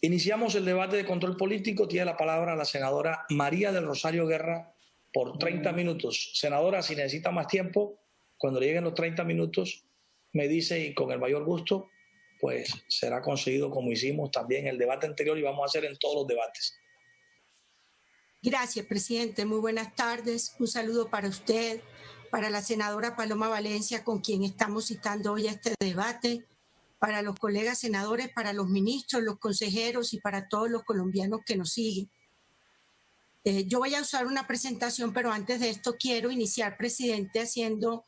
Iniciamos el debate de control político. Tiene la palabra la senadora María del Rosario Guerra por 30 minutos. Senadora, si necesita más tiempo, cuando le lleguen los 30 minutos, me dice y con el mayor gusto, pues será conseguido como hicimos también el debate anterior y vamos a hacer en todos los debates. Gracias, presidente. Muy buenas tardes. Un saludo para usted, para la senadora Paloma Valencia, con quien estamos citando hoy a este debate, para los colegas senadores, para los ministros, los consejeros y para todos los colombianos que nos siguen. Yo voy a usar una presentación, pero antes de esto quiero iniciar, presidente, haciendo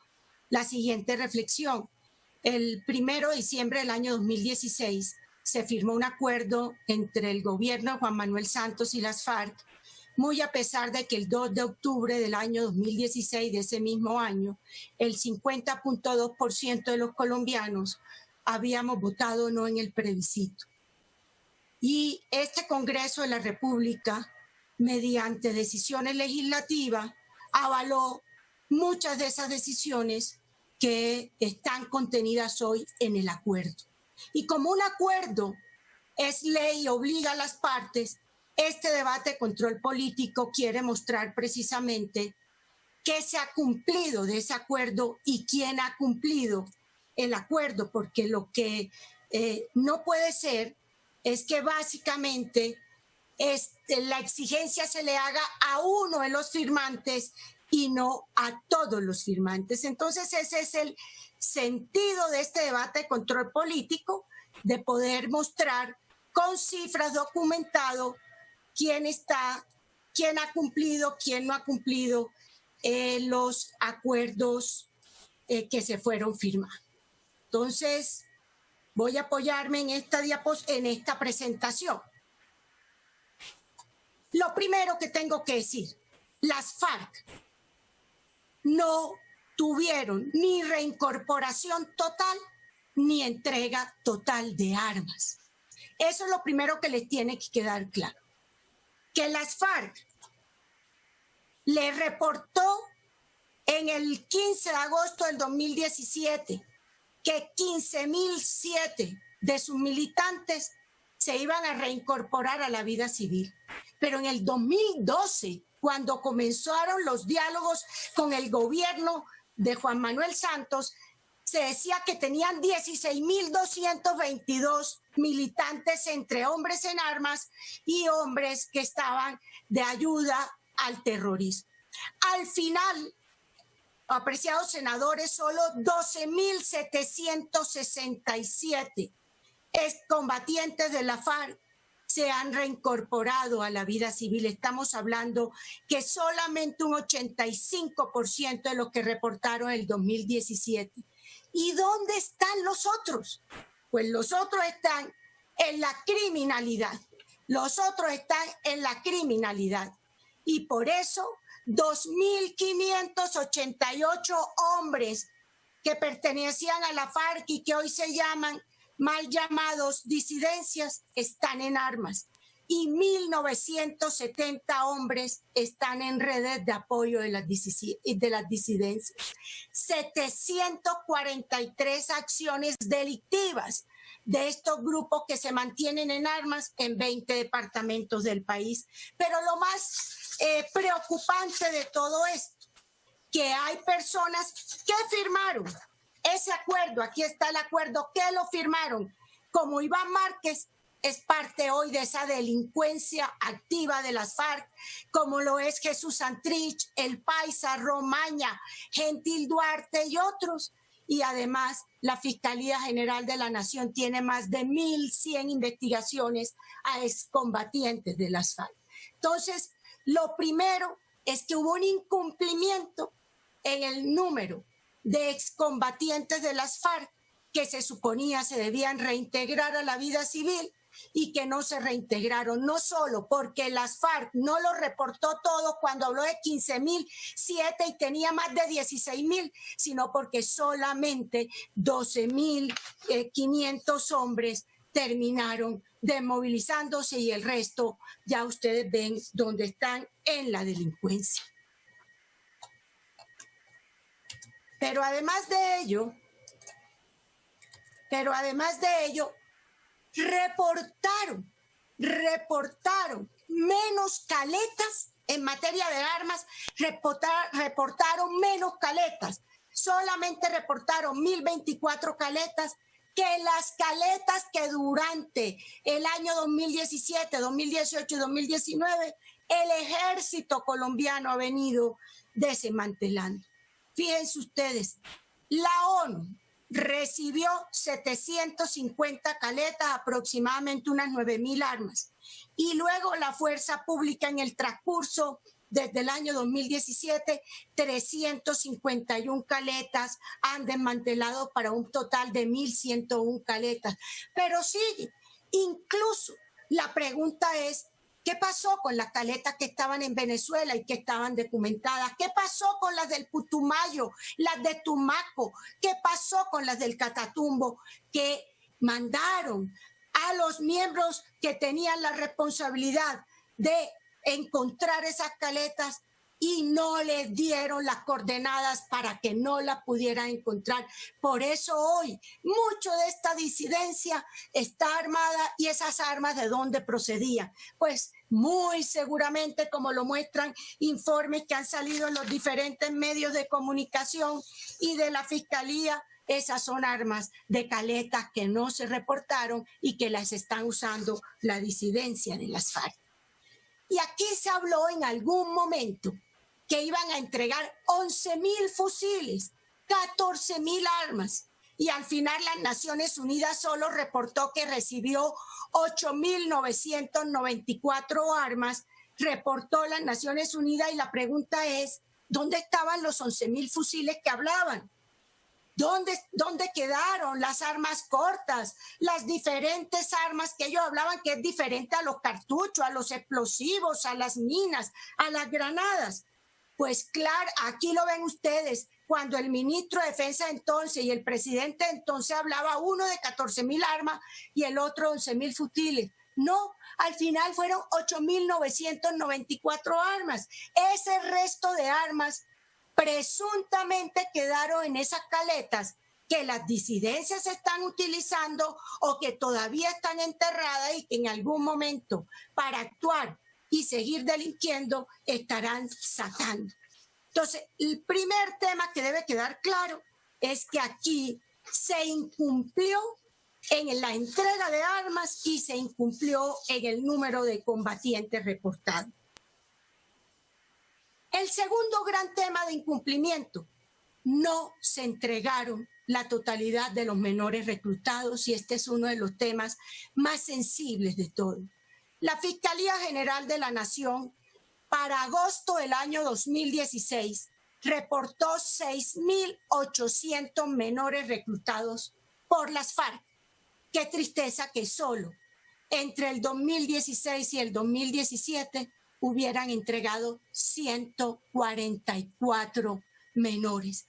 la siguiente reflexión. El 1 de diciembre del año 2016 se firmó un acuerdo entre el gobierno de Juan Manuel Santos y las FARC, muy a pesar de que el 2 de octubre del año 2016, de ese mismo año, el 50.2% de los colombianos habíamos votado no en el plebiscito. Y este Congreso de la República, mediante decisiones legislativas, avaló muchas de esas decisiones que están contenidas hoy en el acuerdo. Y como un acuerdo es ley y obliga a las partes, este debate de control político quiere mostrar precisamente qué se ha cumplido de ese acuerdo y quién ha cumplido el acuerdo, porque lo que no puede ser es que básicamente la exigencia se le haga a uno de los firmantes y no a todos los firmantes. Entonces ese es el sentido de este debate de control político, de poder mostrar con cifras documentado quién ha cumplido, quién no ha cumplido los acuerdos que se fueron firmados. Entonces voy a apoyarme en esta presentación. Lo primero que tengo que decir, las FARC no tuvieron ni reincorporación total ni entrega total de armas. Eso es lo primero que les tiene que quedar claro. Que las FARC le reportó en el 15 de agosto del 2017 que 15.007 de sus militantes se iban a reincorporar a la vida civil. Pero en el 2012, cuando comenzaron los diálogos con el gobierno de Juan Manuel Santos, se decía que tenían 16.222 militantes entre hombres en armas y hombres que estaban de ayuda al terrorismo. Al final, apreciados senadores, solo 12.767 excombatientes de la FARC se han reincorporado a la vida civil. Estamos hablando que solamente un 85% de los que reportaron en el 2017. ¿Y dónde están los otros? Pues los otros están en la criminalidad. Los otros están en la criminalidad. Y por eso 2.588 hombres que pertenecían a la FARC y que hoy se llaman mal llamados disidencias están en armas. Y 1.970 hombres están en redes de apoyo de las disidencias. 743 acciones delictivas de estos grupos que se mantienen en armas en 20 departamentos del país. Pero lo más preocupante de todo esto, que hay personas que firmaron ese acuerdo, aquí está el acuerdo, que lo firmaron, como Iván Márquez, es parte hoy de esa delincuencia activa de las FARC, como lo es Jesús Santrich, El Paisa, Romaña, Gentil Duarte y otros. Y además la Fiscalía General de la Nación tiene más de 1.100 investigaciones a excombatientes de las FARC. Entonces, lo primero es que hubo un incumplimiento en el número de excombatientes de las FARC que se suponía se debían reintegrar a la vida civil y que no se reintegraron, no solo porque las FARC no lo reportó todo cuando habló de 15.007 y tenía más de 16.000, sino porque solamente 12.500 hombres terminaron desmovilizándose y el resto ya ustedes ven dónde están en la delincuencia. Pero además de ello, reportaron reportaron menos caletas en materia de armas, reportaron menos caletas. Solamente reportaron 1.024 caletas, que las caletas que durante el año 2017, 2018 y 2019 el ejército colombiano ha venido desmantelando. Fíjense ustedes, la ONU recibió 750 caletas, aproximadamente unas 9.000 armas. Y luego la fuerza pública en el transcurso desde el año 2017, 351 caletas han desmantelado para un total de 1.101 caletas. Pero sí, incluso la pregunta es, ¿qué pasó con las caletas que estaban en Venezuela y que estaban documentadas? ¿Qué pasó con las del Putumayo, las de Tumaco? ¿Qué pasó con las del Catatumbo? Que mandaron a los miembros que tenían la responsabilidad de encontrar esas caletas y no les dieron las coordenadas para que no las pudieran encontrar. Por eso hoy mucho de esta disidencia está armada. ¿Y esas armas de dónde procedían? Pues muy seguramente, como lo muestran informes que han salido en los diferentes medios de comunicación y de la Fiscalía, esas son armas de caletas que no se reportaron y que las están usando la disidencia de las FARC. Y aquí se habló en algún momento que iban a entregar 11.000 fusiles, 14.000 armas. Y al final las Naciones Unidas solo reportó que recibió 8.994 armas, reportó las Naciones Unidas, y la pregunta es, ¿dónde estaban los 11.000 fusiles que hablaban? ¿Dónde quedaron las armas cortas, las diferentes armas que ellos hablaban, que es diferente a los cartuchos, a los explosivos, a las minas, a las granadas? Pues claro, aquí lo ven ustedes, cuando el ministro de Defensa entonces y el presidente entonces hablaba uno de 14.000 armas y el otro 11.000 fusiles. No, al final fueron 8.994 armas. Ese resto de armas presuntamente quedaron en esas caletas que las disidencias están utilizando o que todavía están enterradas y que en algún momento para actuar y seguir delinquiendo estarán sacando. Entonces, el primer tema que debe quedar claro es que aquí se incumplió en la entrega de armas y se incumplió en el número de combatientes reportados. El segundo gran tema de incumplimiento, no se entregaron la totalidad de los menores reclutados, y este es uno de los temas más sensibles de todo. La Fiscalía General de la Nación, para agosto del año 2016, reportó 6.800 menores reclutados por las FARC. Qué tristeza que solo entre el 2016 y el 2017 hubieran entregado 144 menores.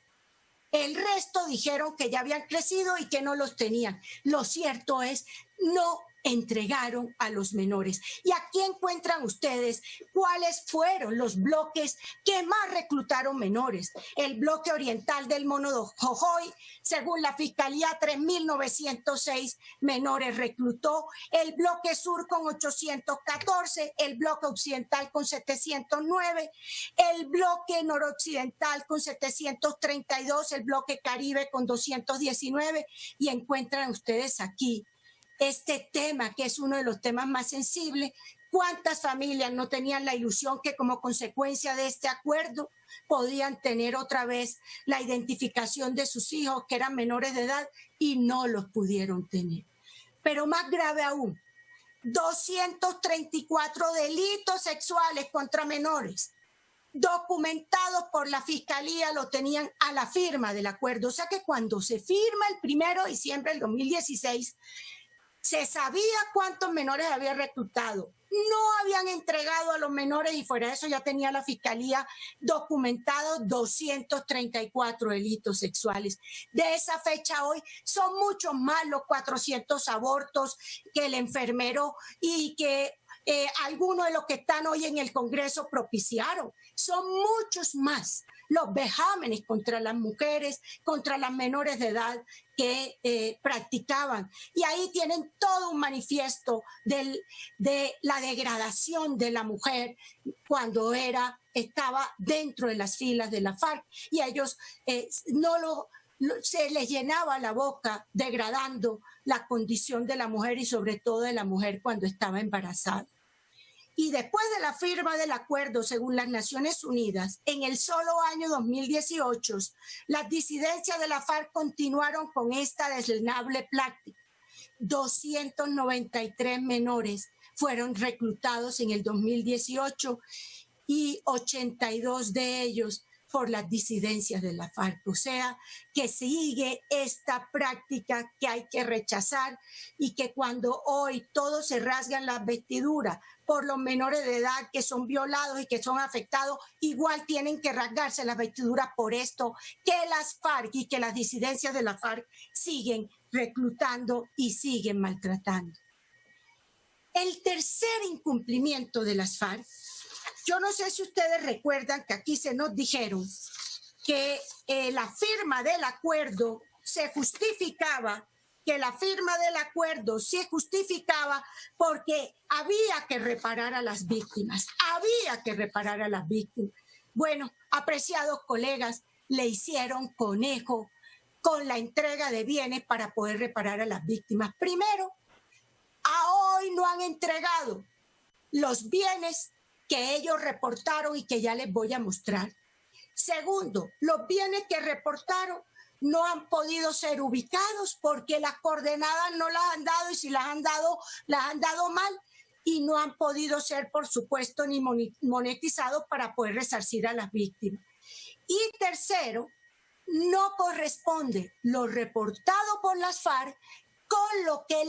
El resto dijeron que ya habían crecido y que no los tenían. Lo cierto es, no entregaron a los menores. Y aquí encuentran ustedes cuáles fueron los bloques que más reclutaron menores. El bloque oriental del Mono de Jojoy, según la Fiscalía, 3.906 menores reclutó. El bloque sur con 814, el bloque occidental con 709, el bloque noroccidental con 732, el bloque caribe con 219. Y encuentran ustedes aquí este tema, que es uno de los temas más sensibles. ¿Cuántas familias no tenían la ilusión que como consecuencia de este acuerdo podían tener otra vez la identificación de sus hijos que eran menores de edad y no los pudieron tener? Pero más grave aún, 234 delitos sexuales contra menores documentados por la Fiscalía lo tenían a la firma del acuerdo. O sea que cuando se firma el 1 de diciembre del 2016, se sabía cuántos menores había reclutado, no habían entregado a los menores y fuera de eso ya tenía la Fiscalía documentados 234 delitos sexuales. De esa fecha hoy son muchos más los 400 abortos que el enfermero y que algunos de los que están hoy en el Congreso propiciaron. Son muchos más los vejámenes contra las mujeres, contra las menores de edad que practicaban. Y ahí tienen todo un manifiesto de la degradación de la mujer cuando estaba dentro de las filas de la FARC, y a ellos se les llenaba la boca degradando la condición de la mujer y sobre todo de la mujer cuando estaba embarazada. Y después de la firma del acuerdo, según las Naciones Unidas, en el solo año 2018, las disidencias de la FARC continuaron con esta deslenable práctica. 293 menores fueron reclutados en el 2018 y 82 de ellos por las disidencias de la FARC. O sea, que sigue esta práctica que hay que rechazar, y que cuando hoy todos se rasgan las vestiduras por los menores de edad que son violados y que son afectados, igual tienen que rasgarse las vestiduras por esto, que las FARC y que las disidencias de la FARC siguen reclutando y siguen maltratando. El tercer incumplimiento de las FARC, yo no sé si ustedes recuerdan que aquí se nos dijeron que la firma del acuerdo se justificaba, porque había que reparar a las víctimas, Bueno, apreciados colegas, le hicieron conejo con la entrega de bienes para poder reparar a las víctimas. Primero, a hoy no han entregado los bienes que ellos reportaron y que ya les voy a mostrar. Segundo, los bienes que reportaron no han podido ser ubicados porque las coordenadas no las han dado, y si las han dado mal, y no han podido ser, por supuesto, ni monetizados para poder resarcir a las víctimas. Y tercero, no corresponde lo reportado por las FARC con lo que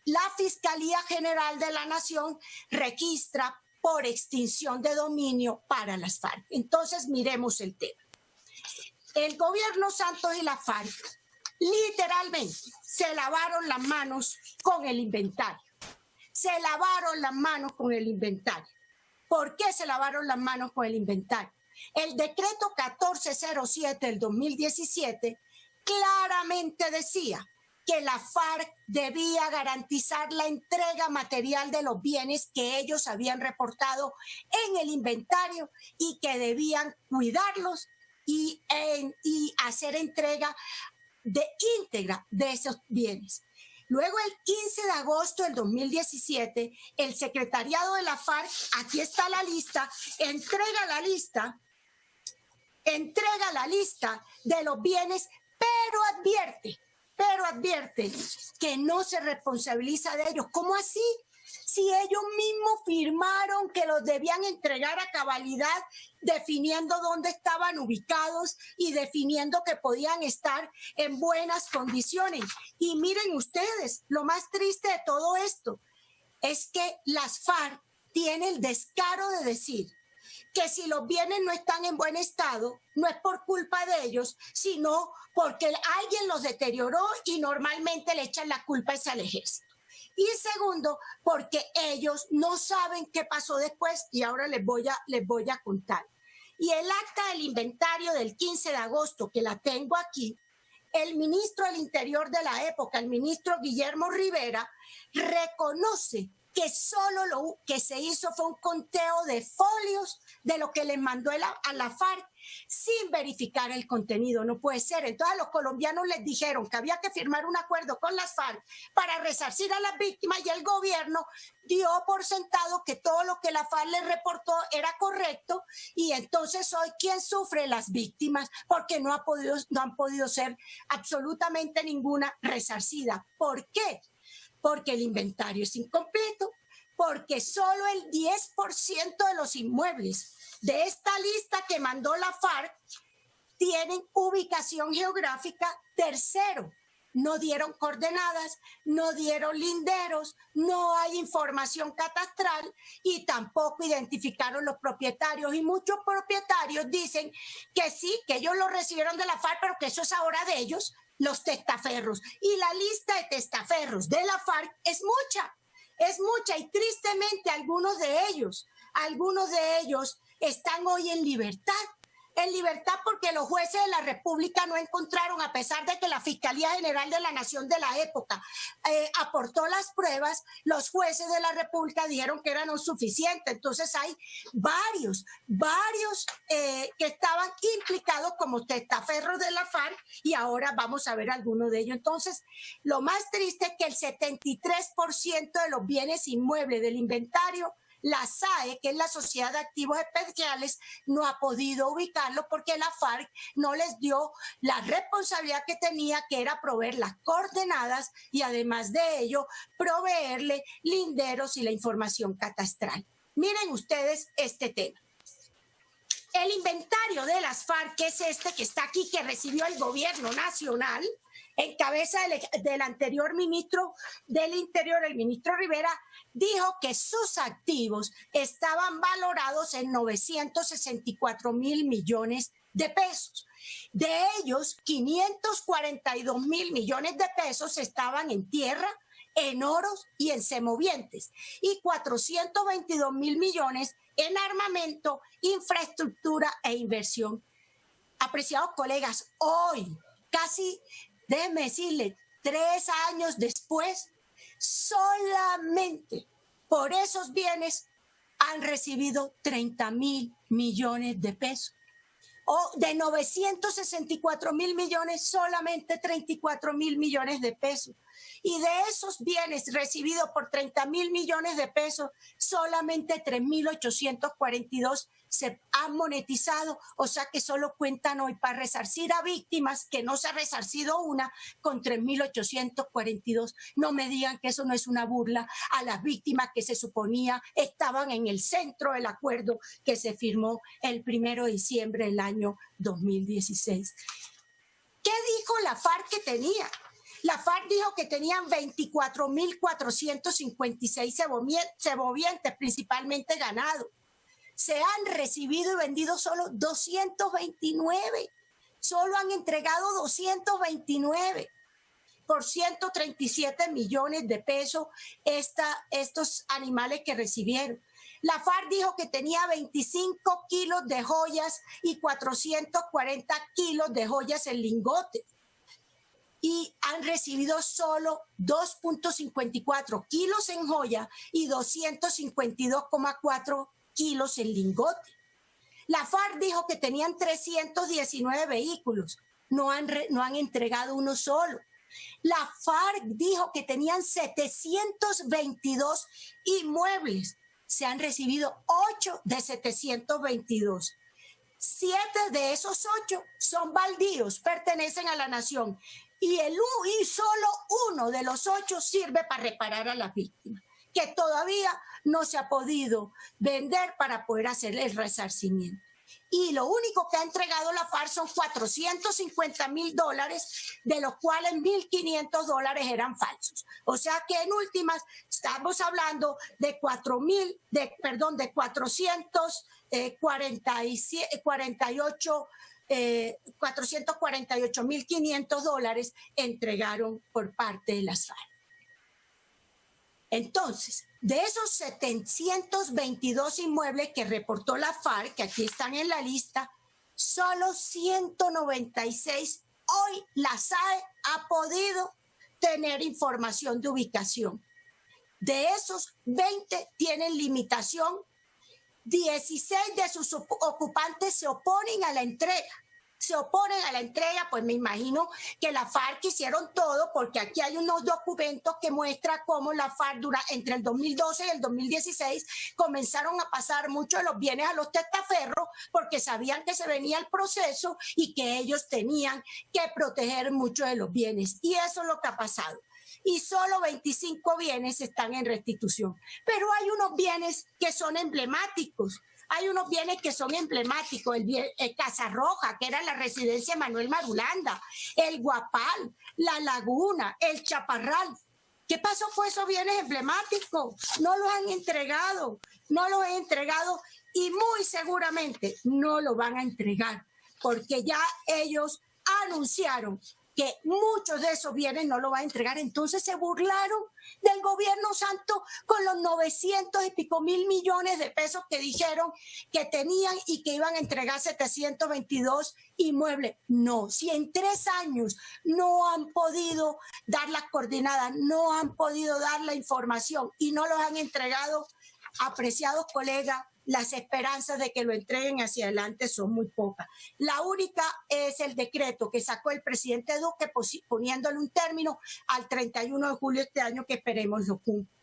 la Fiscalía General de la Nación registra por extinción de dominio para las FARC. Entonces, miremos el tema. El gobierno Santos y la FARC literalmente se lavaron las manos con el inventario. ¿Por qué se lavaron las manos con el inventario? El decreto 1407 del 2017 claramente decía que la FARC debía garantizar la entrega material de los bienes que ellos habían reportado en el inventario, y que debían cuidarlos y hacer entrega íntegra de esos bienes. Luego, el 15 de agosto del 2017, el secretariado de la FARC, aquí está la lista, entrega la lista de los bienes, pero advierte que no se responsabiliza de ellos. ¿Cómo así? Si ellos mismos firmaron que los debían entregar a cabalidad, definiendo dónde estaban ubicados y definiendo que podían estar en buenas condiciones. Y miren ustedes, lo más triste de todo esto es que las FARC tienen el descaro de decir que si los bienes no están en buen estado, no es por culpa de ellos, sino porque alguien los deterioró, y normalmente le echan la culpa al ejército. Y segundo, porque ellos no saben qué pasó después, y ahora les voy a contar. Y el acta del inventario del 15 de agosto, que la tengo aquí, el ministro del Interior de la época, el ministro Guillermo Rivera, reconoce que solo lo que se hizo fue un conteo de folios de lo que les mandó a la FARC sin verificar el contenido. No puede ser. Entonces, a los colombianos les dijeron que había que firmar un acuerdo con las FARC para resarcir a las víctimas, y el gobierno dio por sentado que todo lo que la FARC les reportó era correcto, y entonces hoy, ¿quién sufre? Las víctimas, porque no han podido ser absolutamente ninguna resarcida. ¿Por qué? Porque el inventario es incompleto, porque solo el 10% de los inmuebles de esta lista que mandó la FARC tienen ubicación geográfica. Tercero, no dieron coordenadas, no dieron linderos, no hay información catastral, y tampoco identificaron los propietarios. Y muchos propietarios dicen que sí, que ellos lo recibieron de la FARC, pero que eso es ahora de ellos, los testaferros. Y la lista de testaferros de la FARC es mucha, y tristemente algunos de ellos están hoy en libertad, En libertad porque los jueces de la República no encontraron, a pesar de que la Fiscalía General de la Nación de la época aportó las pruebas, los jueces de la República dijeron que eran insuficientes. Entonces hay varios que estaban implicados como testaferros de la FARC, y ahora vamos a ver algunos de ellos. Entonces, lo más triste es que el 73% de los bienes inmuebles del inventario, la SAE, que es la Sociedad de Activos Especiales, no ha podido ubicarlo porque la FARC no les dio la responsabilidad que tenía, que era proveer las coordenadas y además de ello proveerle linderos y la información catastral. Miren ustedes este tema. El inventario de las FARC, que es este que está aquí, que recibió el gobierno nacional, en cabeza del anterior ministro del Interior, el ministro Rivera, dijo que sus activos estaban valorados en 964.000 millones de pesos. De ellos, 542.000 millones de pesos estaban en tierra, en oros y en semovientes, y 422.000 millones en armamento, infraestructura e inversión. Apreciados colegas, hoy, casi, déjenme decirle, 3 años después, solamente por esos bienes han recibido 30.000 millones de pesos. O de 964.000 millones, solamente 34.000 millones de pesos. Y de esos bienes recibidos por 30.000 millones de pesos, solamente 3.842 se han monetizado, o sea que solo cuentan hoy para resarcir a víctimas, que no se ha resarcido una, con 3.842. No me digan que eso no es una burla a las víctimas que se suponía estaban en el centro del acuerdo que se firmó el 1 de diciembre del año 2016. ¿Qué dijo la FARC que tenía? La FARC dijo que tenían 24.456 semovientes, principalmente ganado. Se han recibido y vendido solo 229. Solo han entregado 229 por 137 millones de pesos estos animales que recibieron. La FARC dijo que tenía 25 kilos de joyas y 440 kilos de joyas en lingotes. Y han recibido solo 2.54 kilos en joya y 252,4 kilos en lingote. La FARC dijo que tenían 319 vehículos, no han entregado uno solo. La FARC dijo que tenían 722 inmuebles, se han recibido 8 de 722. 7 de esos 8 son baldíos, pertenecen a la nación. Y solo uno de los 8 sirve para reparar a las víctimas, que todavía no se ha podido vender para poder hacer el resarcimiento. Y lo único que ha entregado la FARC son $450.000, de los cuales $1.500 eran falsos. O sea que en últimas estamos hablando de 448.500 entregaron por parte de las FARC. Entonces, de esos 722 inmuebles que reportó la FARC, que aquí están en la lista, solo 196 hoy la SAE ha podido tener información de ubicación. De esos, 20 tienen limitación, 16 de sus ocupantes se oponen a la entrega. Pues me imagino que la FARC hicieron todo, porque aquí hay unos documentos que muestran cómo la FARC entre el 2012 y el 2016 comenzaron a pasar muchos de los bienes a los testaferros porque sabían que se venía el proceso y que ellos tenían que proteger muchos de los bienes. Y eso es lo que ha pasado. Y solo 25 bienes están en restitución. Pero hay unos bienes que son emblemáticos. El Casa Roja, que era la residencia de Manuel Marulanda, el Guapal, la Laguna, el Chaparral. ¿Qué pasó con esos bienes emblemáticos? No los han entregado y muy seguramente no lo van a entregar, porque ya ellos anunciaron que muchos de esos bienes no lo va a entregar. Entonces se burlaron del gobierno Santos con los 900 y pico mil millones de pesos que dijeron que tenían y que iban a entregar 722 inmuebles. No, si en 3 años no han podido dar las coordenadas, no han podido dar la información y no los han entregado, apreciados colegas, las esperanzas de que lo entreguen hacia adelante son muy pocas. La única es el decreto que sacó el presidente Duque poniéndole un término al 31 de julio de este año, que esperemos lo cumpla.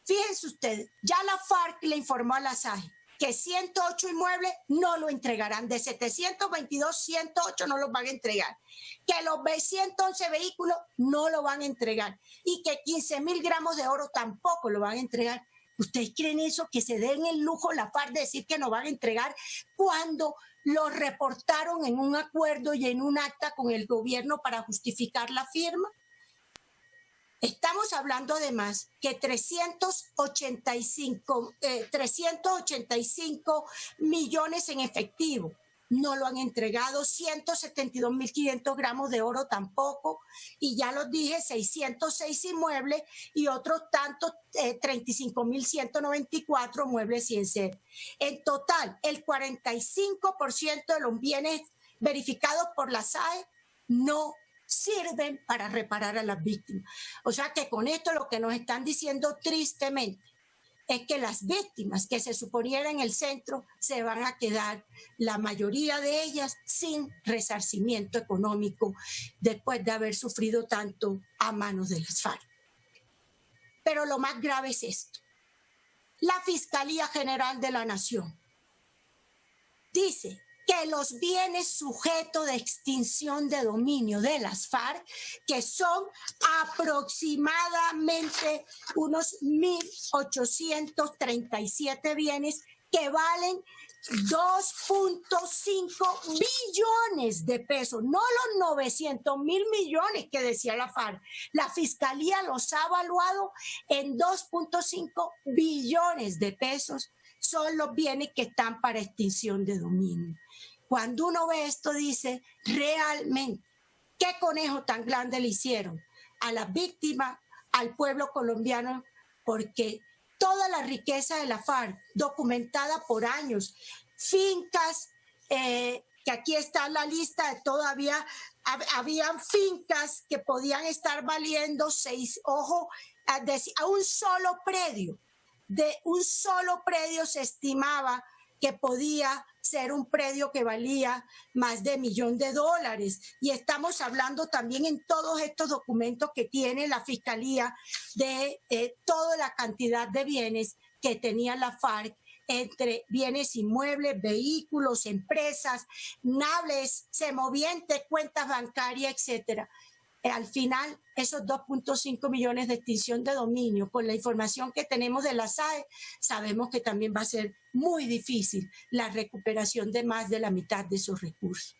Fíjense ustedes, ya la FARC le informó a la SAGE que 108 inmuebles no lo entregarán. De 722, 108 no los van a entregar. Que los 111 vehículos no lo van a entregar. Y que 15.000 gramos de oro tampoco lo van a entregar. ¿Ustedes creen eso? Que se den el lujo la FARC de decir que no van a entregar cuando lo reportaron en un acuerdo y en un acta con el gobierno para justificar la firma. Estamos hablando además que 385 millones en efectivo no lo han entregado, 172.500 gramos de oro tampoco, y ya los dije, 606 inmuebles y otros tantos 35.194 muebles sin ser. En total, el 45% de los bienes verificados por la SAE no sirven para reparar a las víctimas. O sea que con esto lo que nos están diciendo tristemente es que las víctimas que se suponían en el centro se van a quedar, la mayoría de ellas, sin resarcimiento económico después de haber sufrido tanto a manos de las FARC. Pero lo más grave es esto. La Fiscalía General de la Nación dice que los bienes sujetos de extinción de dominio de las FARC, que son aproximadamente unos 1.837 bienes que valen 2.5 billones de pesos, no los 900.000 millones que decía la FARC. La Fiscalía los ha evaluado en 2.5 billones de pesos, son los bienes que están para extinción de dominio. Cuando uno ve esto, dice, realmente, ¿qué conejo tan grande le hicieron a las víctimas, al pueblo colombiano? Porque toda la riqueza de la FARC, documentada por años, fincas, que aquí está la lista, todavía habían fincas que podían estar valiendo a un solo predio. De un solo predio se estimaba que podía ser un predio que valía más de $1 millón. Y estamos hablando también en todos estos documentos que tiene la Fiscalía de toda la cantidad de bienes que tenía la FARC, entre bienes inmuebles, vehículos, empresas, naves, semovientes, cuentas bancarias, etcétera. Al final, esos 2.5 millones de extinción de dominio, con la información que tenemos de la SAE, sabemos que también va a ser muy difícil la recuperación de más de la mitad de esos recursos.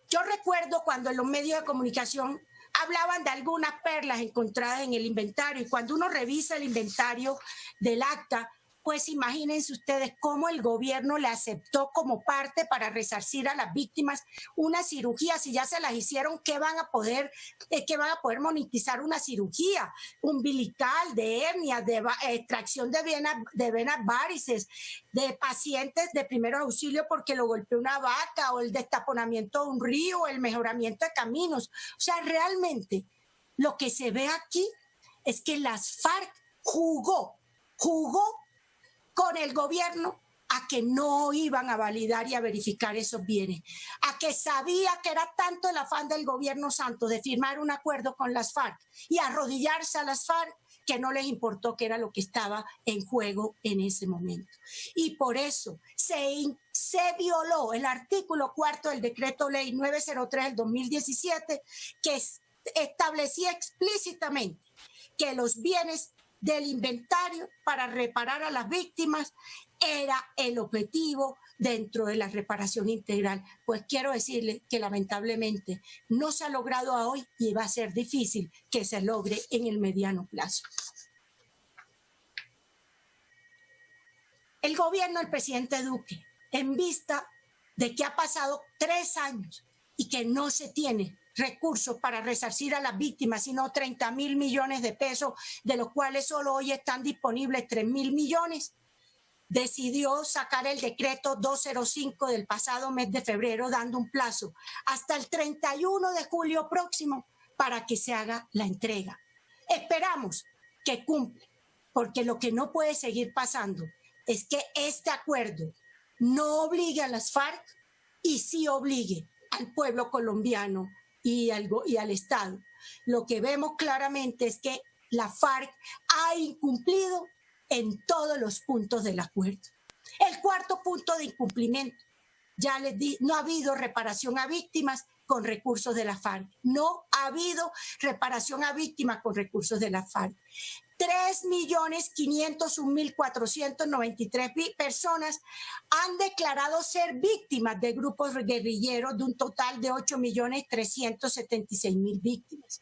Yo recuerdo cuando en los medios de comunicación hablaban de algunas perlas encontradas en el inventario, y cuando uno revisa el inventario del acta, pues imagínense ustedes cómo el gobierno le aceptó como parte para resarcir a las víctimas una cirugía. Si ya se las hicieron, ¿qué van a poder monetizar una cirugía umbilical, de hernia, de extracción de venas varices, de pacientes de primeros auxilios porque lo golpeó una vaca, o el destaponamiento de un río, o el mejoramiento de caminos? O sea, realmente lo que se ve aquí es que las FARC jugó con el gobierno a que no iban a validar y a verificar esos bienes, a que sabía que era tanto el afán del gobierno Santos de firmar un acuerdo con las FARC y arrodillarse a las FARC, que no les importó qué era lo que estaba en juego en ese momento. Y por eso se violó el artículo 4 del decreto ley 903 del 2017, que establecía explícitamente que los bienes del inventario para reparar a las víctimas era el objetivo dentro de la reparación integral. Pues quiero decirle que lamentablemente no se ha logrado a hoy y va a ser difícil que se logre en el mediano plazo. El gobierno del presidente Duque, en vista de que ha pasado 3 años y que no se tiene recursos para resarcir a las víctimas, sino 30.000 millones de pesos, de los cuales solo hoy están disponibles 3.000 millones, decidió sacar el decreto 205 del pasado mes de febrero, dando un plazo hasta el 31 de julio próximo para que se haga la entrega. Esperamos que cumpla, porque lo que no puede seguir pasando es que este acuerdo no obligue a las FARC y sí obligue al pueblo colombiano y al Estado. Lo que vemos claramente es que la FARC ha incumplido en todos los puntos del acuerdo. El cuarto punto de incumplimiento, ya les di, no ha habido reparación a víctimas con recursos de la FARC. No ha habido reparación a víctimas con recursos de la FARC. 3.501.493 personas han declarado ser víctimas de grupos guerrilleros, de un total de 8.376.000 víctimas.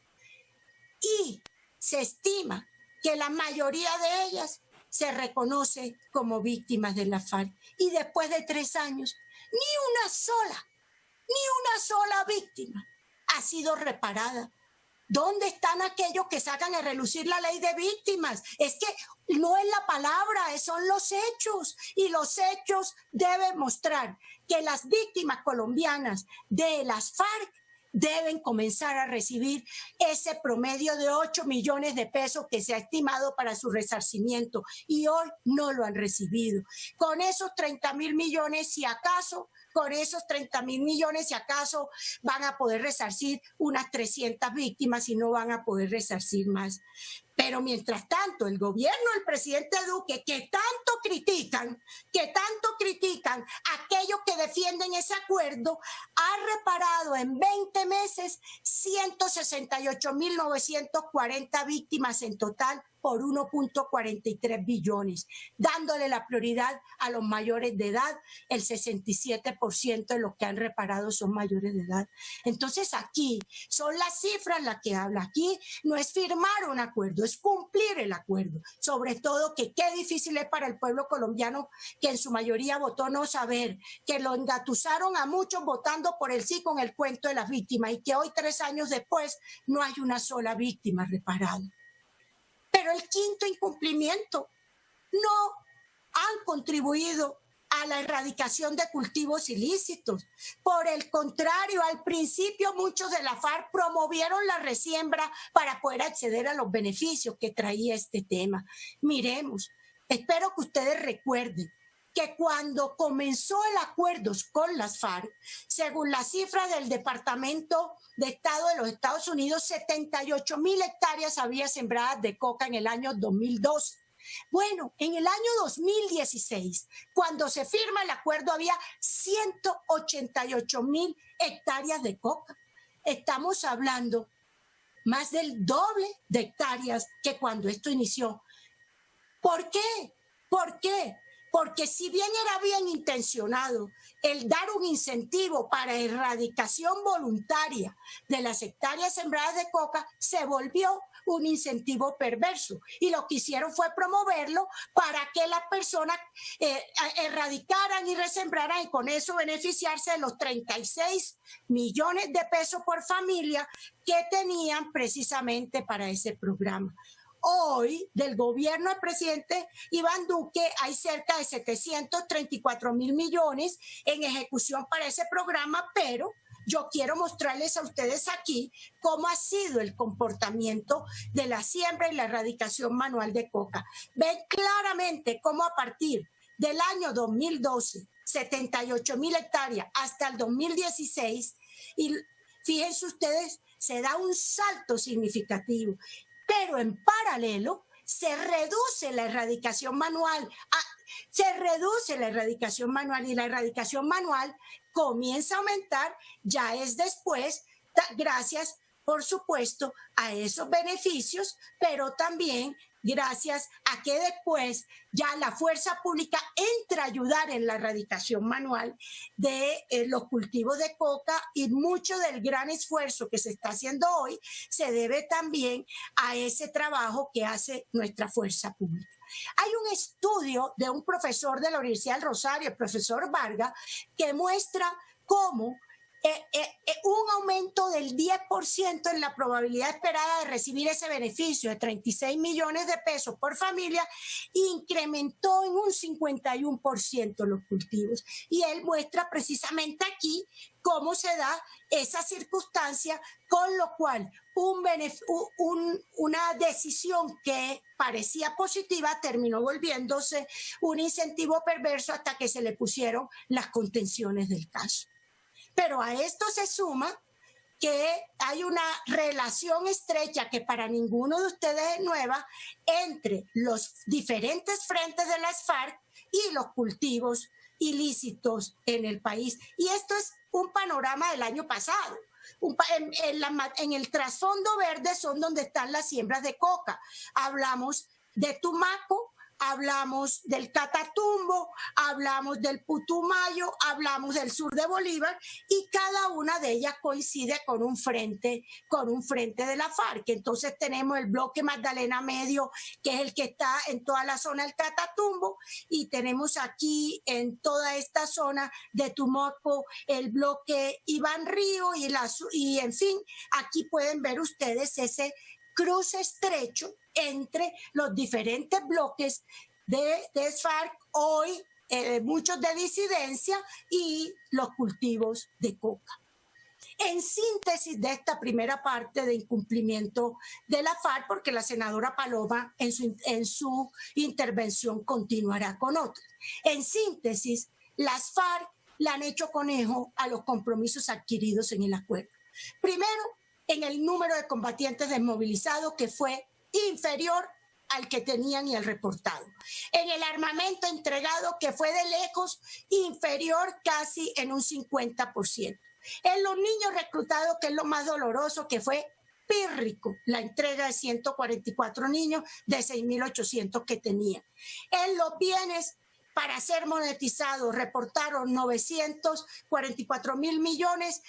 Y se estima que la mayoría de ellas se reconoce como víctimas de la FARC. Y después de 3 años, ni una sola víctima ha sido reparada. ¿Dónde están aquellos que sacan a relucir la ley de víctimas? Es que no es la palabra, son los hechos. Y los hechos deben mostrar que las víctimas colombianas de las FARC deben comenzar a recibir ese promedio de 8 millones de pesos que se ha estimado para su resarcimiento. Y hoy no lo han recibido. Con esos 30.000 millones, si acaso... Con esos 30.000 millones, si acaso, van a poder resarcir unas 300 víctimas y no van a poder resarcir más. Pero mientras tanto, el gobierno del presidente Duque, que tanto critican, aquellos que defienden ese acuerdo, ha reparado en 20 meses 168.940 víctimas en total por 1.43 billones, dándole la prioridad a los mayores de edad. El 67% de los que han reparado son mayores de edad. Entonces aquí son las cifras las que hablan. Aquí no es firmar un acuerdo, es cumplir el acuerdo. Sobre todo que qué difícil es para el pueblo colombiano, que en su mayoría votó no saber, que lo engatusaron a muchos votando por el sí con el cuento de las víctimas y que hoy 3 años después no hay una sola víctima reparada. Pero el quinto incumplimiento, no han contribuido a la erradicación de cultivos ilícitos. Por el contrario, al principio muchos de la FARC promovieron la resiembra para poder acceder a los beneficios que traía este tema. Miremos, espero que ustedes recuerden que cuando comenzó el acuerdo con las FARC, según las cifras del Departamento de Estado de los Estados Unidos, 78.000 hectáreas había sembradas de coca en el año 2012. Bueno, en el año 2016, cuando se firma el acuerdo, había 188.000 hectáreas de coca. Estamos hablando más del doble de hectáreas que cuando esto inició. ¿Por qué? ¿Por qué? Porque si bien era bien intencionado el dar un incentivo para erradicación voluntaria de las hectáreas sembradas de coca, se volvió un incentivo perverso. Y lo que hicieron fue promoverlo para que las personas erradicaran y resembraran y con eso beneficiarse de los 36 millones de pesos por familia que tenían precisamente para ese programa. Hoy, del gobierno del presidente Iván Duque, hay cerca de 734.000 millones en ejecución para ese programa, pero yo quiero mostrarles a ustedes aquí cómo ha sido el comportamiento de la siembra y la erradicación manual de coca. Ven claramente cómo a partir del año 2012, 78.000 hectáreas, hasta el 2016, y fíjense ustedes, se da un salto significativo. Pero en paralelo se reduce la erradicación manual, y la erradicación manual comienza a aumentar, ya es después, gracias, por supuesto, a esos beneficios, pero también gracias a que después ya la fuerza pública entra a ayudar en la erradicación manual de los cultivos de coca, y mucho del gran esfuerzo que se está haciendo hoy se debe también a ese trabajo que hace nuestra fuerza pública. Hay un estudio de un profesor de la Universidad del Rosario, el profesor Vargas, que muestra cómo un aumento del 10% en la probabilidad esperada de recibir ese beneficio de 36 millones de pesos por familia, incrementó en un 51% los cultivos. Y él muestra precisamente aquí cómo se da esa circunstancia, con lo cual una decisión que parecía positiva terminó volviéndose un incentivo perverso hasta que se le pusieron las contenciones del caso. Pero a esto se suma que hay una relación estrecha, que para ninguno de ustedes es nueva, entre los diferentes frentes de las FARC y los cultivos ilícitos en el país. Y esto es un panorama del año pasado. En el trasfondo verde son donde están las siembras de coca. Hablamos de Tumaco, hablamos del Catatumbo, hablamos del Putumayo, hablamos del sur de Bolívar, y cada una de ellas coincide con un frente de la FARC. Entonces tenemos el bloque Magdalena Medio, que es el que está en toda la zona del Catatumbo, y tenemos aquí en toda esta zona de Tumaco el bloque Iván Río, y en fin, aquí pueden ver ustedes ese cruce estrecho entre los diferentes bloques de FARC, hoy muchos de disidencia, y los cultivos de coca. En síntesis de esta primera parte de incumplimiento de la FARC, porque la senadora Paloma en su intervención continuará con otras. En síntesis, las FARC le han hecho conejo a los compromisos adquiridos en el acuerdo. Primero, en el número de combatientes desmovilizados, que fue inferior al que tenían y al reportado. En el armamento entregado, que fue de lejos inferior casi en un 50%. En los niños reclutados, que es lo más doloroso, que fue pírrico la entrega de 144 niños de 6.800 que tenían. En los bienes para ser monetizados reportaron 944.000 millones,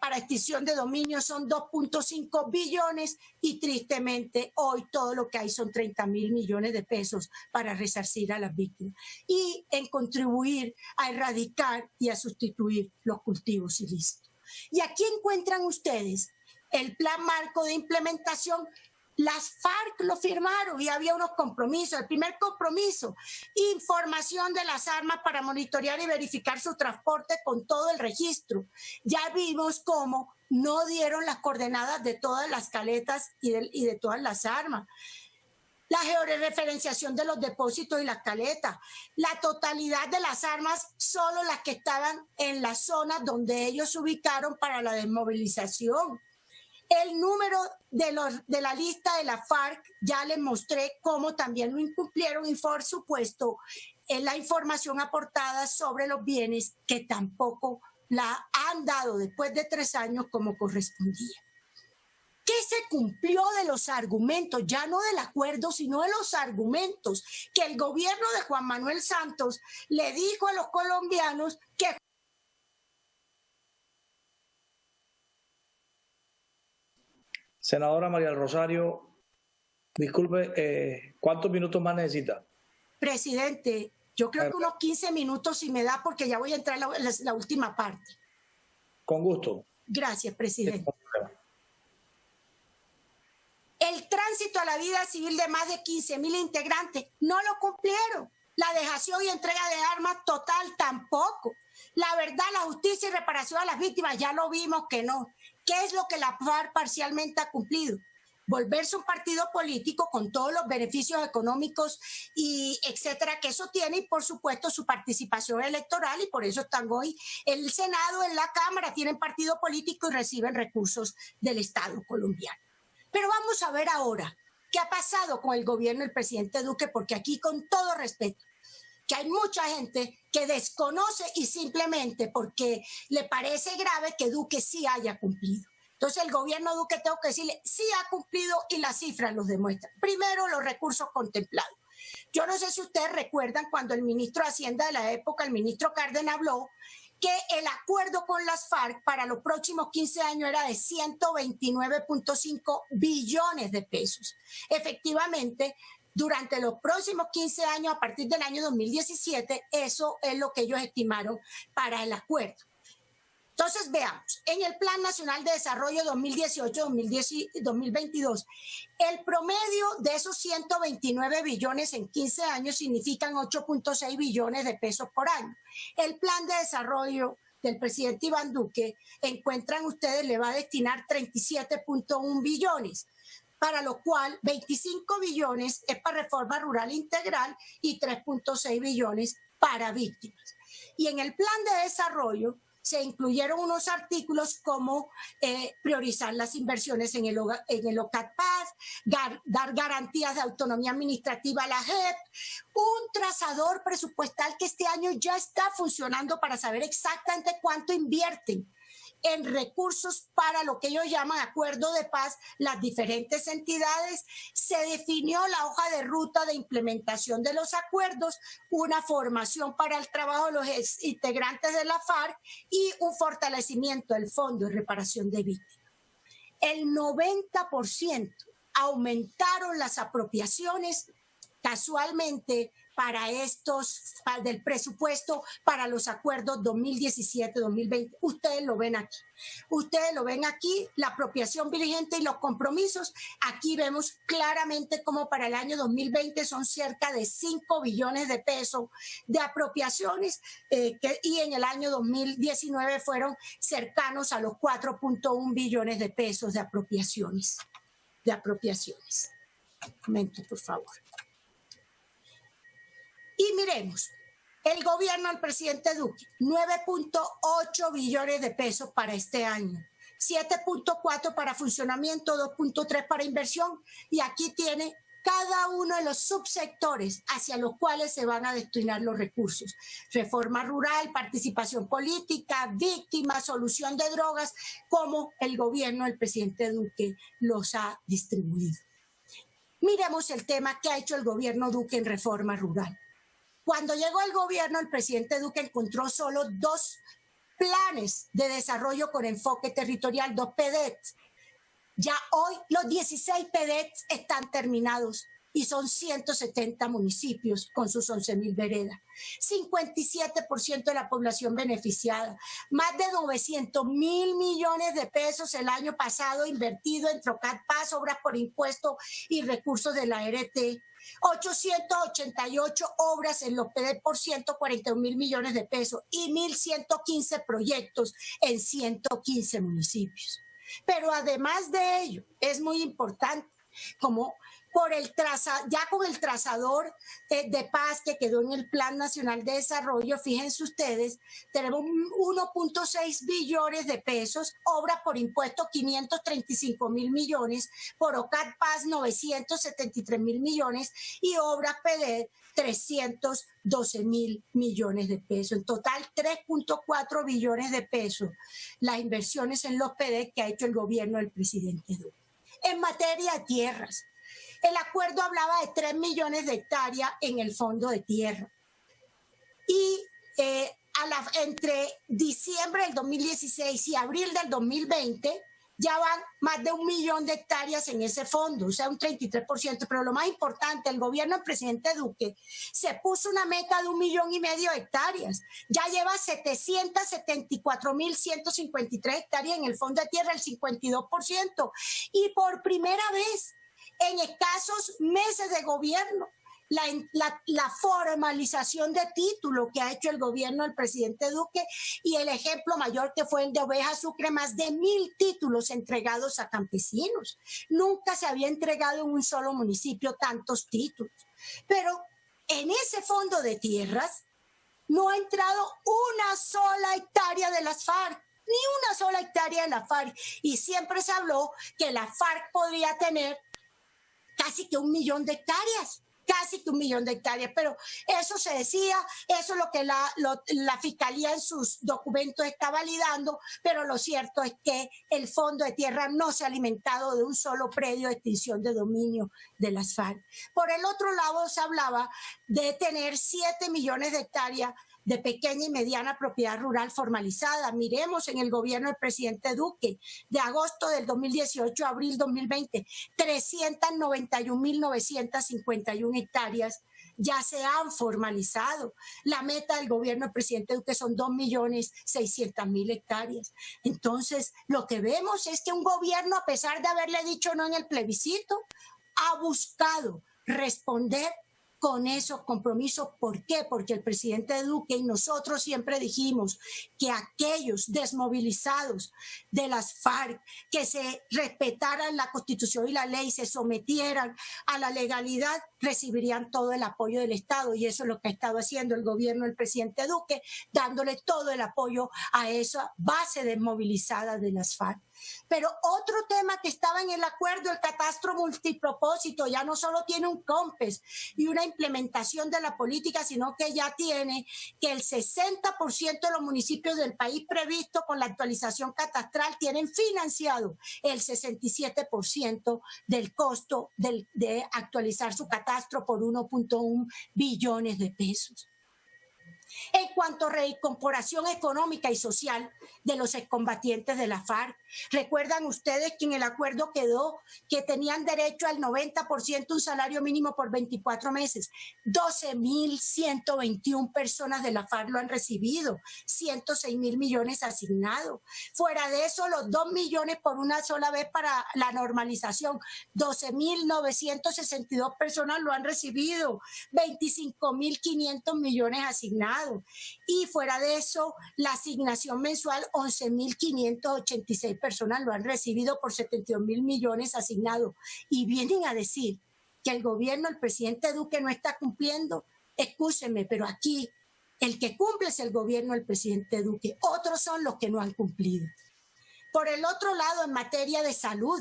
para extinción de dominio son 2.5 billones, y tristemente hoy todo lo que hay son 30.000 millones de pesos para resarcir a las víctimas, y en contribuir a erradicar y a sustituir los cultivos ilícitos. Y aquí encuentran ustedes el plan marco de implementación. Las FARC lo firmaron y había unos compromisos. El primer compromiso: información de las armas para monitorear y verificar su transporte con todo el registro. Ya vimos cómo no dieron las coordenadas de todas las caletas y de todas las armas. La georreferenciación de los depósitos y las caletas. La totalidad de las armas, solo las que estaban en las zonas donde ellos se ubicaron para la desmovilización. El número de la lista de la FARC, ya les mostré cómo también lo incumplieron, y por supuesto la información aportada sobre los bienes, que tampoco la han dado después de 3 años como correspondía. ¿Qué se cumplió de los argumentos? Ya no del acuerdo, sino de los argumentos que el gobierno de Juan Manuel Santos le dijo a los colombianos que... Senadora María del Rosario, disculpe, ¿cuántos minutos más necesita? Presidente, yo creo que unos 15 minutos si me da, porque ya voy a entrar en la última parte. Con gusto. Gracias, presidente. El tránsito a la vida civil de más de 15.000 integrantes no lo cumplieron. La dejación y entrega de armas total tampoco. La verdad, la justicia y reparación a las víctimas, ya lo vimos que no. ¿Qué es lo que la FARC parcialmente ha cumplido? Volverse un partido político con todos los beneficios económicos y etcétera que eso tiene, y por supuesto su participación electoral, y por eso están hoy en el Senado, en la Cámara, tienen partido político y reciben recursos del Estado colombiano. Pero vamos a ver ahora qué ha pasado con el gobierno del presidente Duque, porque aquí, con todo respeto, que hay mucha gente que desconoce y simplemente porque le parece grave que Duque sí haya cumplido. Entonces el gobierno Duque, tengo que decirle, sí ha cumplido, y las cifras los demuestran. Primero, los recursos contemplados. Yo no sé si ustedes recuerdan cuando el ministro de Hacienda de la época, el ministro Cárdenas, habló que el acuerdo con las FARC para los próximos 15 años era de 129.5 billones de pesos. Efectivamente, durante los próximos 15 años, a partir del año 2017, eso es lo que ellos estimaron para el acuerdo. Entonces, veamos, en el Plan Nacional de Desarrollo 2018-2022, el promedio de esos 129 billones en 15 años significan 8.6 billones de pesos por año. El Plan de Desarrollo del presidente Iván Duque, encuentran ustedes, le va a destinar 37.1 billones, para lo cual 25 billones es para reforma rural integral y 3.6 billones para víctimas. Y en el Plan de Desarrollo se incluyeron unos artículos como priorizar las inversiones en el OCAD-PAS, dar garantías de autonomía administrativa a la JEP, un trazador presupuestal que este año ya está funcionando para saber exactamente cuánto invierten en recursos para lo que ellos llaman acuerdo de paz, las diferentes entidades. Se definió la hoja de ruta de implementación de los acuerdos, una formación para el trabajo de los integrantes de la FARC y un fortalecimiento del Fondo de Reparación de Víctimas. El 90% aumentaron las apropiaciones casualmente para del presupuesto para los acuerdos 2017-2020. Ustedes lo ven aquí. Ustedes lo ven aquí, la apropiación vigente y los compromisos. Aquí vemos claramente cómo para el año 2020 son cerca de 5 billones de pesos de apropiaciones y en el año 2019 fueron cercanos a los 4.1 billones de pesos de apropiaciones. Un momento, por favor. Y miremos, el gobierno del presidente Duque, 9.8 billones de pesos para este año, 7.4 para funcionamiento, 2.3 para inversión, y aquí tiene cada uno de los subsectores hacia los cuales se van a destinar los recursos. Reforma rural, participación política, víctimas, solución de drogas, como el gobierno del presidente Duque los ha distribuido. Miremos el tema que ha hecho el gobierno Duque en reforma rural. Cuando llegó el gobierno, el presidente Duque encontró solo 2 planes de desarrollo con enfoque territorial, 2 PDETs. Ya hoy los 16 PDETs están terminados y son 170 municipios con sus 11.000 veredas. 57% de la población beneficiada. Más de 900.000 millones de pesos el año pasado invertido en OCAD-PAS, obras por impuesto y recursos de la ART. 888 obras en los PD por 141.000 millones de pesos y 1.115 proyectos en 115 municipios. Pero además de ello, es muy importante, como ya con el trazador de paz que quedó en el Plan Nacional de Desarrollo, fíjense ustedes, tenemos 1.6 billones de pesos, obras por impuestos 535.000 millones, por OCAD-PAS 973.000 millones y obras PD 312.000 millones de pesos. En total, 3.4 billones de pesos las inversiones en los PD que ha hecho el gobierno del presidente Duque. En materia de tierras, el acuerdo hablaba de 3 millones de hectáreas en el fondo de tierra. Y entre diciembre del 2016 y abril del 2020, ya van más de 1 millón de hectáreas en ese fondo, o sea, un 33%. Pero lo más importante, el gobierno del presidente Duque se puso una meta de 1,5 millones de hectáreas. Ya lleva 774.153 hectáreas en el fondo de tierra, el 52%. Y por primera vez, en escasos meses de gobierno, la formalización de título que ha hecho el gobierno del presidente Duque, y el ejemplo mayor que fue el de Oveja Sucre, más de 1.000 títulos entregados a campesinos. Nunca se había entregado en un solo municipio tantos títulos. Pero en ese fondo de tierras no ha entrado una sola hectárea de las FARC, ni una sola hectárea de la FARC. Y siempre se habló que la FARC podría tener casi que 1 millón de hectáreas. Casi que 1 millón de hectáreas, pero eso se decía, eso es lo que la Fiscalía en sus documentos está validando, pero lo cierto es que el fondo de tierra no se ha alimentado de un solo predio de extinción de dominio de las FARC. Por el otro lado, se hablaba de tener 7 millones de hectáreas de pequeña y mediana propiedad rural formalizada. Miremos en el gobierno del presidente Duque, de agosto del 2018 a abril 2020, 391.951 hectáreas ya se han formalizado. La meta del gobierno del presidente Duque son 2.600.000 hectáreas. Entonces, lo que vemos es que un gobierno, a pesar de haberle dicho no en el plebiscito, ha buscado responder con esos compromisos. ¿Por qué? Porque el presidente Duque y nosotros siempre dijimos que aquellos desmovilizados de las FARC, que se respetaran la Constitución y la ley, se sometieran a la legalidad, recibirían todo el apoyo del Estado, y eso es lo que ha estado haciendo el gobierno del presidente Duque, dándole todo el apoyo a esa base desmovilizada de las FARC. Pero otro tema que estaba en el acuerdo, el catastro multipropósito, ya no solo tiene un COMPES y una implementación de la política, sino que ya tiene que el 60% de los municipios del país previsto con la actualización catastral tienen financiado el 67% del costo de actualizar su catastro por 1.1 billones de pesos. En cuanto a reincorporación económica y social de los excombatientes de la FARC, recuerdan ustedes que en el acuerdo quedó que tenían derecho al 90% un salario mínimo por 24 meses. 12.121 personas de la FARC lo han recibido, 106.000 millones asignados. Fuera de eso, los 2 millones por una sola vez para la normalización, 12.962 personas lo han recibido, 25.500 millones asignados. Y fuera de eso, la asignación mensual, 11.586 personas lo han recibido por 72.000 millones asignados. Y vienen a decir que el gobierno, el presidente Duque no está cumpliendo. Escúchenme, pero aquí el que cumple es el gobierno del presidente Duque. Otros son los que no han cumplido. Por el otro lado, en materia de salud,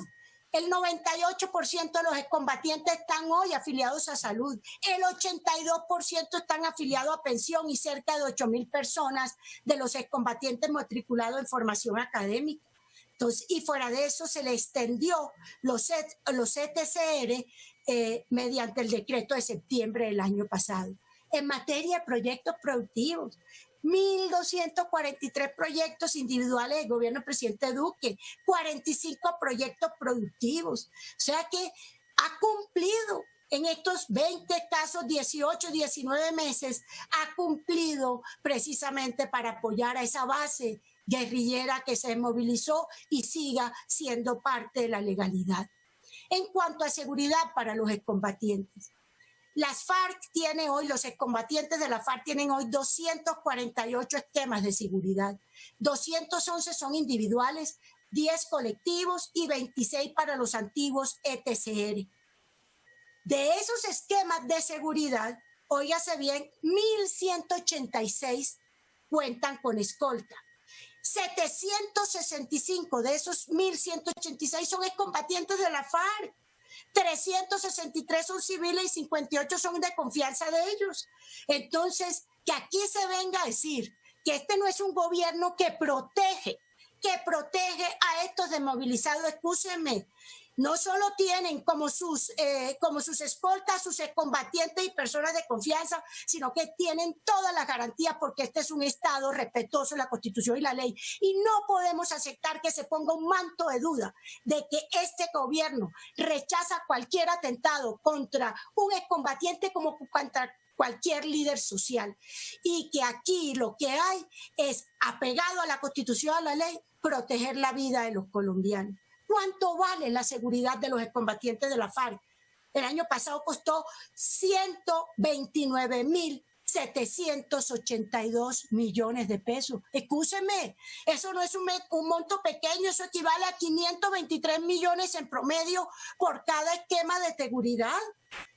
el 98% de los excombatientes están hoy afiliados a salud. El 82% están afiliados a pensión y cerca de 8.000 personas de los excombatientes matriculados en formación académica. Entonces, y fuera de eso se le extendió los ETCR mediante el decreto de septiembre del año pasado. En materia de proyectos productivos, 1.243 proyectos individuales del gobierno del presidente Duque, 45 proyectos productivos. O sea que ha cumplido en estos 20 casos, 18, 19 meses, ha cumplido precisamente para apoyar a esa base guerrillera que se movilizó y siga siendo parte de la legalidad. En cuanto a seguridad para los excombatientes, las FARC tiene hoy, los excombatientes de la FARC tienen hoy 248 esquemas de seguridad. 211 son individuales, 10 colectivos y 26 para los antiguos ETCR. De esos esquemas de seguridad, óigase bien, 1.186 cuentan con escolta. 765 de esos 1.186 son excombatientes de la FARC. 363 son civiles y 58 son de confianza de ellos. Entonces, que aquí se venga a decir que este no es un gobierno que protege a estos desmovilizados, escúchenme, no solo tienen como sus escoltas, sus excombatientes y personas de confianza, sino que tienen todas las garantías porque este es un Estado respetuoso de la Constitución y la ley. Y no podemos aceptar que se ponga un manto de duda de que este gobierno rechaza cualquier atentado contra un excombatiente como contra cualquier líder social. Y que aquí lo que hay es, apegado a la Constitución y a la ley, proteger la vida de los colombianos. ¿Cuánto vale la seguridad de los excombatientes de la FARC? El año pasado costó 129.782 millones de pesos. Escúcheme, eso no es un monto pequeño, eso equivale a 523 millones en promedio por cada esquema de seguridad.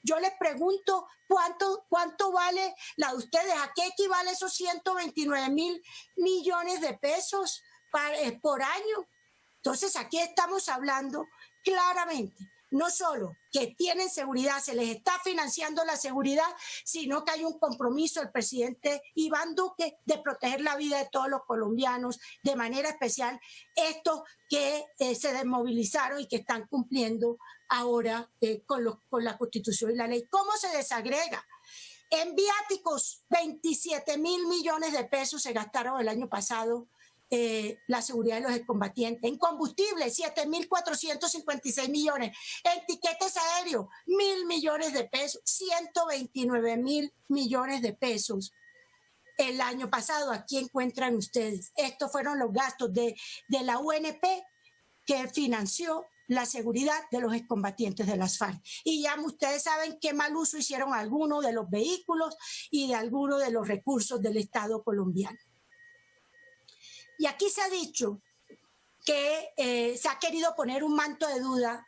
Yo les pregunto, ¿cuánto vale la de ustedes? ¿A qué equivale esos 129.000 millones de pesos por año? Entonces, aquí estamos hablando claramente, no solo que tienen seguridad, se les está financiando la seguridad, sino que hay un compromiso del presidente Iván Duque de proteger la vida de todos los colombianos, de manera especial estos que se desmovilizaron y que están cumpliendo ahora con la Constitución y la ley. ¿Cómo se desagrega? En viáticos, 27.000 millones de pesos se gastaron el año pasado la seguridad de los excombatientes. En combustible, 7.456 millones. En tiquetes aéreos, 1.000 millones de pesos. 129.000 millones de pesos. El año pasado, aquí encuentran ustedes. Estos fueron los gastos de la UNP que financió la seguridad de los excombatientes de las FARC. Y ya ustedes saben qué mal uso hicieron algunos de los vehículos y de algunos de los recursos del Estado colombiano. Y aquí se ha dicho que se ha querido poner un manto de duda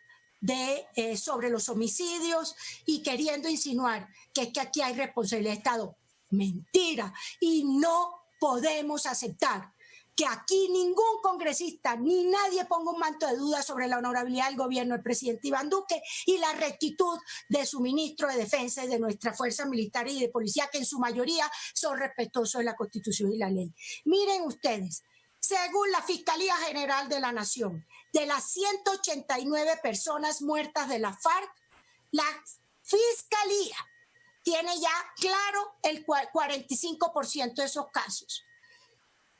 sobre los homicidios y queriendo insinuar que es que aquí hay responsabilidad del Estado. Mentira. Y no podemos aceptar que aquí ningún congresista ni nadie ponga un manto de duda sobre la honorabilidad del gobierno del presidente Iván Duque y la rectitud de su ministro de Defensa y de nuestras fuerzas militares y de policía, que en su mayoría son respetuosos de la Constitución y la ley. Miren ustedes, según la Fiscalía General de la Nación, de las 189 personas muertas de la FARC, la Fiscalía tiene ya claro el 45% de esos casos.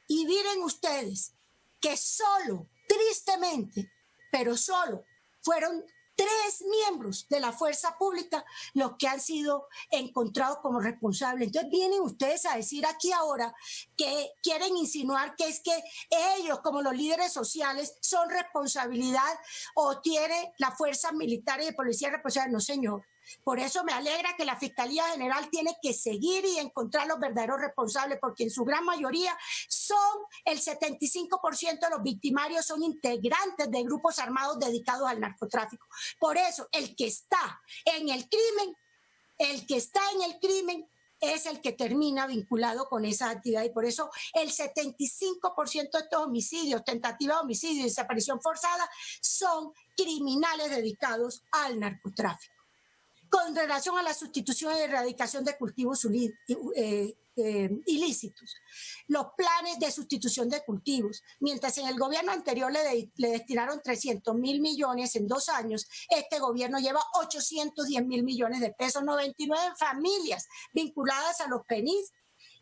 Y miren ustedes que solo, tristemente, pero solo fueron 3 miembros de la fuerza pública los que han sido encontrados como responsables. Entonces vienen ustedes a decir aquí ahora que quieren insinuar que es que ellos, como los líderes sociales, son responsabilidad o tiene la fuerza militar y de policía responsabilidad. No, señor. Por eso me alegra que la Fiscalía General tiene que seguir y encontrar los verdaderos responsables, porque en su gran mayoría son el 75% de los victimarios son integrantes de grupos armados dedicados al narcotráfico. Por eso el que está en el crimen, es el que termina vinculado con esa actividad, y por eso el 75% de estos homicidios, tentativa de homicidio y desaparición forzada son criminales dedicados al narcotráfico. Con relación a la sustitución y erradicación de cultivos ilícitos, los planes de sustitución de cultivos, mientras en el gobierno anterior le destinaron 300.000 millones en 2 años, este gobierno lleva 810.000 millones de pesos, 99 familias vinculadas a los PENIS,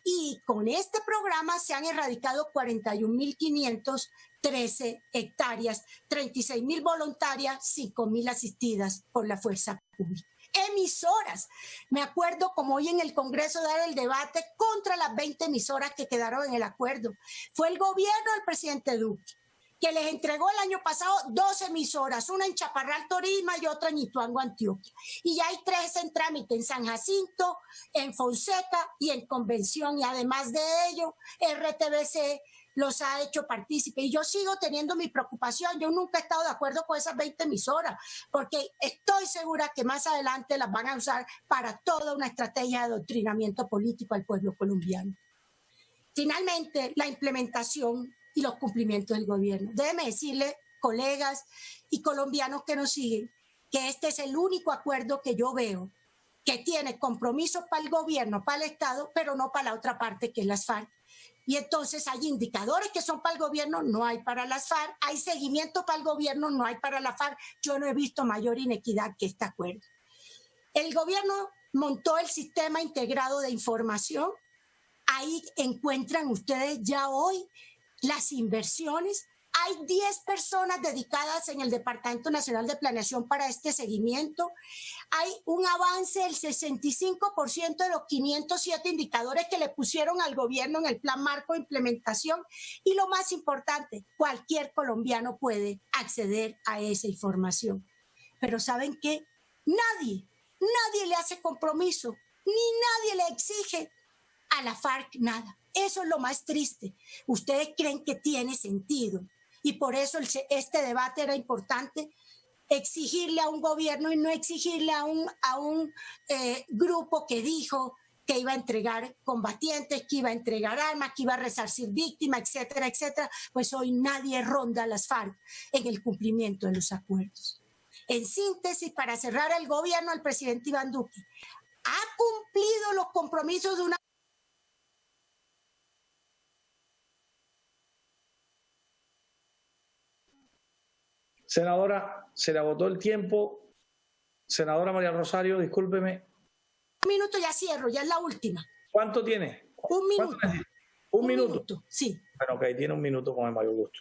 y con este programa se han erradicado 41.513 hectáreas, 36.000 voluntarias, 5.000 asistidas por la fuerza pública. Emisoras. Me acuerdo como hoy en el Congreso dar el debate contra las 20 emisoras que quedaron en el acuerdo. Fue el gobierno del presidente Duque que les entregó el año pasado 2 emisoras, una en Chaparral, Tolima y otra en Ituango, Antioquia. Y ya hay 3 en trámite, en San Jacinto, en Fonseca y en Convención. Y además de ello, RTBC los ha hecho partícipes. Y yo sigo teniendo mi preocupación. Yo nunca he estado de acuerdo con esas 20 emisoras, porque estoy segura que más adelante las van a usar para toda una estrategia de adoctrinamiento político al pueblo colombiano. Finalmente, la implementación y los cumplimientos del gobierno. Déjeme decirle, colegas y colombianos que nos siguen, que este es el único acuerdo que yo veo que tiene compromisos para el gobierno, para el Estado, pero no para la otra parte, que es las FARC. Y entonces hay indicadores que son para el gobierno, no hay para las FARC, hay seguimiento para el gobierno, no hay para la FARC. Yo no he visto mayor inequidad que este acuerdo. El gobierno montó el sistema integrado de información. Ahí encuentran ustedes ya hoy las inversiones. Hay 10 personas dedicadas en el Departamento Nacional de Planeación para este seguimiento. Hay un avance del 65% de los 507 indicadores que le pusieron al gobierno en el Plan Marco de Implementación. Y lo más importante, cualquier colombiano puede acceder a esa información. Pero ¿saben qué? Nadie le hace compromiso, ni nadie le exige a la FARC nada. Eso es lo más triste. Ustedes creen que tiene sentido. Y por eso este debate era importante, exigirle a un gobierno y no exigirle a un grupo que dijo que iba a entregar combatientes, que iba a entregar armas, que iba a resarcir víctimas, etcétera, etcétera. Pues hoy nadie ronda a las FARC en el cumplimiento de los acuerdos. En síntesis, para cerrar, el gobierno del presidente Iván Duque ha cumplido los compromisos de una... Senadora, se le agotó el tiempo. Senadora María Rosario, discúlpeme. Un minuto, ya cierro, ya es la última. ¿Cuánto tiene? Un minuto. Un minuto. Sí. Bueno, ok, tiene un minuto con el mayor gusto.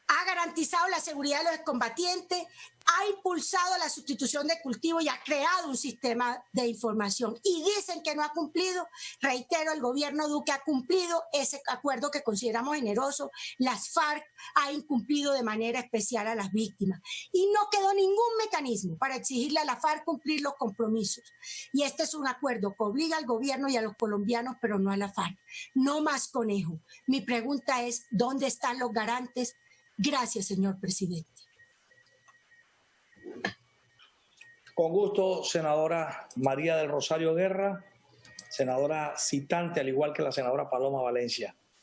Ha garantizado la seguridad de los excombatientes, ha impulsado la sustitución de cultivos y ha creado un sistema de información. Y dicen que no ha cumplido. Reitero, el gobierno Duque ha cumplido ese acuerdo que consideramos generoso. Las FARC ha incumplido de manera especial a las víctimas. Y no quedó ningún mecanismo para exigirle a la FARC cumplir los compromisos. Y este es un acuerdo que obliga al gobierno y a los colombianos, pero no a la FARC. No más conejo. Mi pregunta es, ¿dónde están los garantes? Gracias, señor presidente. Con gusto, senadora María del Rosario Guerra, senadora citante, al igual que la senadora Paloma Valencia.